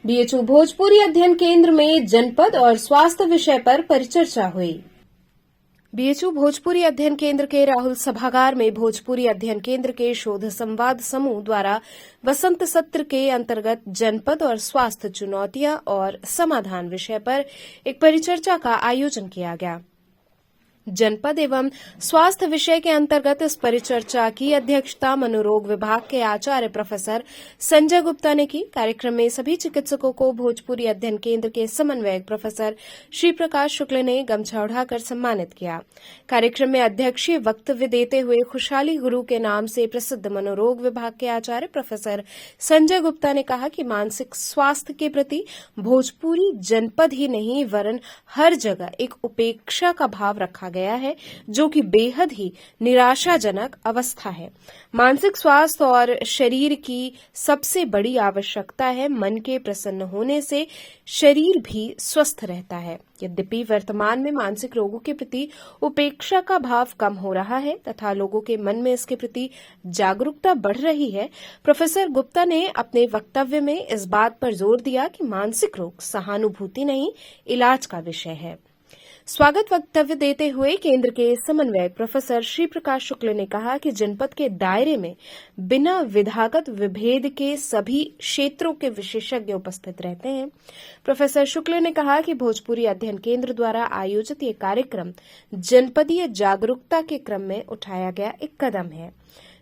BHU Bhojpuri अध्ययन केंद्र में जनपद और स्वास्थ्य विषय पर परिचर्चा हुई। बीएचयू भोजपुरी अध्ययन केंद्र के राहुल सभागार में भोजपुरी अध्ययन केंद्र के शोध संवाद समूह द्वारा वसंत सत्र के अंतर्गत जनपद और स्वास्थ्य चुनौतियां और समाधान विषय पर एक परिचर्चा का आयोजन किया गया। जनपद एवं स्वास्थ्य विषय के अंतर्गत इस परिचर्चा की अध्यक्षता मनोरोग विभाग के आचार्य प्रोफेसर संजय गुप्ता ने की। कार्यक्रम में सभी चिकित्सकों को भोजपुरी अध्ययन केंद्र के समन्वयक प्रोफेसर श्री प्रकाश शुक्ल ने गमछा उड़ाकर सम्मानित किया। कार्यक्रम में अध्यक्षीय वक्तव्य देते हुए खुशहाली गुरु के नाम से प्रसिद्ध मनोरोग विभाग के आचार्य प्रोफेसर संजय गुप्ता ने कहा कि मानसिक स्वास्थ्य के प्रति भोजपुरी जनपद ही नहीं वरन हर जगह एक उपेक्षा का भाव रखा गया है, जो कि बेहद ही निराशाजनक अवस्था है। मानसिक स्वास्थ्य और शरीर की सबसे बड़ी आवश्यकता है। मन के प्रसन्न होने से शरीर भी स्वस्थ रहता है। यद्यपि वर्तमान में मानसिक रोगों के प्रति उपेक्षा का भाव कम हो रहा है तथा लोगों के मन में इसके प्रति जागरूकता बढ़ रही है, प्रोफेसर गुप्ता ने अपने वक्तव्य में इस बात पर जोर दिया कि मानसिक रोग सहानुभूति नहीं, इलाज का विषय है। स्वागत वक्तव्य देते हुए केंद्र के समन्वयक प्रोफेसर श्री प्रकाश शुक्ल ने कहा कि जनपद के दायरे में बिना विधागत विभेद के सभी क्षेत्रों के विशेषज्ञ उपस्थित रहते हैं। प्रोफेसर शुक्ल ने कहा कि भोजपुरी अध्ययन केंद्र द्वारा आयोजित ये कार्यक्रम जनपदीय जागरूकता के क्रम में उठाया गया एक कदम है।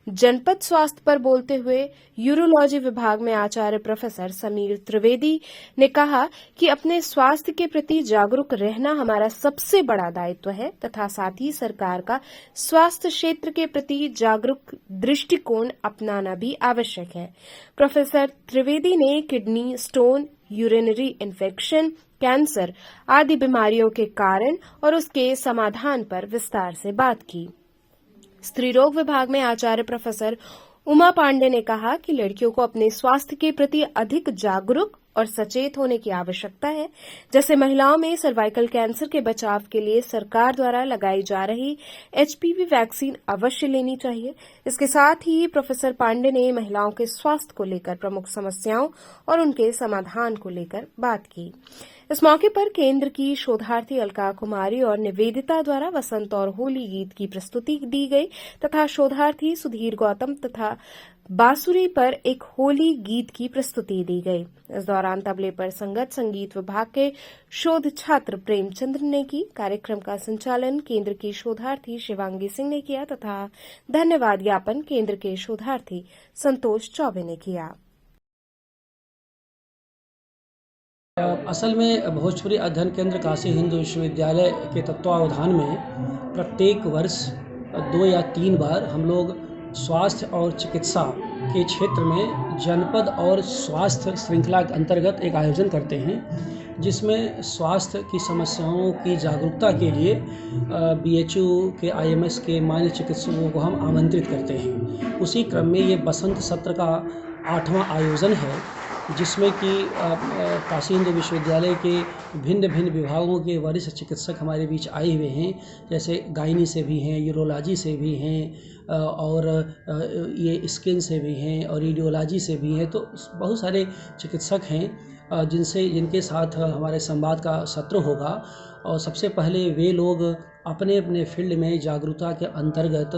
जनपद स्वास्थ्य पर बोलते हुए यूरोलॉजी विभाग में आचार्य प्रोफेसर समीर त्रिवेदी ने कहा कि अपने स्वास्थ्य के प्रति जागरूक रहना हमारा सबसे बड़ा दायित्व है तथा साथ ही सरकार का स्वास्थ्य क्षेत्र के प्रति जागरूक दृष्टिकोण अपनाना भी आवश्यक है। प्रोफेसर त्रिवेदी ने kidney stone, urinary infection, cancer आदि बीमारियों के कारण और उसके समाधान पर विस्तार से बात की। स्त्री रोग विभाग में आचार्य प्रोफेसर उमा पांडे ने कहा कि लड़कियों को अपने स्वास्थ्य के प्रति अधिक जागरूक और सचेत होने की आवश्यकता है। जैसे महिलाओं में सर्वाइकल कैंसर के बचाव के लिए सरकार द्वारा लगाई जा रही एचपीवी वैक्सीन अवश्य लेनी चाहिए। इसके साथ ही प्रोफेसर पांडे ने महिलाओं के स्वास्थ्य को लेकर प्रमुख समस्याओं और उनके समाधान को लेकर बात की। इस मौके पर केंद्र की शोधार्थी अलका कुमारी और निवेदिता द्वारा वसंत और होली गीत की प्रस्तुति दी गई तथा शोधार्थी सुधीर गौतम तथा बांसुरी पर एक होली गीत की प्रस्तुति दी गई। इस दौरान तबले पर संगत संगीत विभाग के शोध छात्र प्रेमचंद्र ने की। कार्यक्रम का संचालन केंद्र की शोधार्थी शिवांगी सिंह ने किया तथा धन्यवाद ज्ञापन केंद्र के शोधार्थी संतोष चौबे ने किया। असल में भोजपुरी अध्ययन केंद्र काशी हिंदू विश्वविद्यालय के तत्वावधान में प्रत्येक वर्ष 2 या 3 बार हम लोग स्वास्थ्य और चिकित्सा के क्षेत्र में जनपद और स्वास्थ्य श्रृंखला के अंतर्गत एक आयोजन करते हैं, जिसमें स्वास्थ्य की समस्याओं की जागरूकता के लिए बीएचयू के आईएमएस के मान्य चिकित्सकों को हम आमंत्रित करते हैं। उसी क्रम में ये बसंत सत्र का 8वां आयोजन है, जिसमें कि काशी हिंदू विश्वविद्यालय के भिन्न भिन्न विभागों के वरिष्ठ चिकित्सक हमारे बीच आए हुए हैं। जैसे गायनी से भी हैं, यूरोलॉजी से भी हैं और ये स्किन से भी हैं और रेडियोलॉजी से भी हैं। तो बहुत सारे चिकित्सक हैं जिनके साथ हमारे संवाद का सत्र होगा। और सबसे पहले वे लोग अपने अपने फील्ड में जागरूकता के अंतर्गत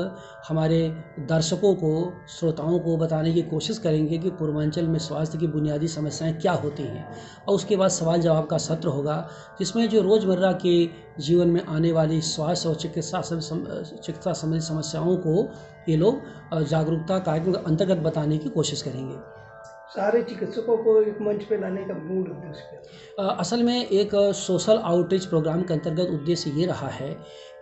हमारे दर्शकों को, श्रोताओं को बताने की कोशिश करेंगे कि पूर्वांचल में स्वास्थ्य की बुनियादी समस्याएं क्या होती हैं। और उसके बाद सवाल जवाब का सत्र होगा, जिसमें जो रोज़मर्रा के जीवन में आने वाली स्वास्थ्य और चिकित्सा संबंधी समस्याओं को ये लोग जागरूकता कार्यक्रम के अंतर्गत बताने की कोशिश करेंगे। सारे चिकित्सकों को एक मंच पे लाने का मूल उद्देश्य क्या? असल में एक सोशल आउटरीच प्रोग्राम के अंतर्गत उद्देश्य ये रहा है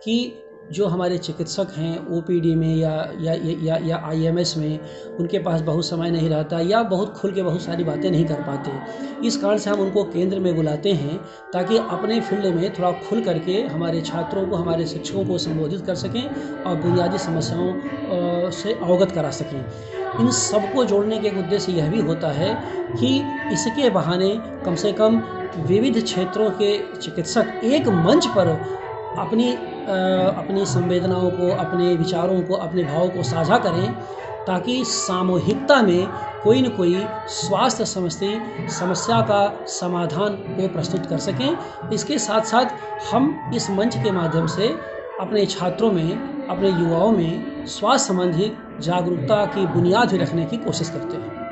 कि जो हमारे चिकित्सक हैं ओपीडी में या आईएमएस में, उनके पास बहुत समय नहीं रहता या बहुत खुल के बहुत सारी बातें नहीं कर पाते। इस कारण से हम उनको केंद्र में बुलाते हैं ताकि अपने फील्ड में थोड़ा खुल करके हमारे छात्रों को, हमारे शिक्षकों को संबोधित कर सकें और बुनियादी समस्याओं से अवगत करा सकें। इन सबको जोड़ने के एक उद्देश्य यह भी होता है कि इसके बहाने कम से कम विविध क्षेत्रों के चिकित्सक एक मंच पर अपनी संवेदनाओं को, अपने विचारों को, अपने भावों को साझा करें, ताकि सामूहिकता में कोई न कोई स्वास्थ्य संबंधी समस्या का समाधान वे प्रस्तुत कर सकें। इसके साथ साथ हम इस मंच के माध्यम से अपने छात्रों में, अपने युवाओं में स्वास्थ्य संबंधी जागरूकता की बुनियाद भी रखने की कोशिश करते हैं।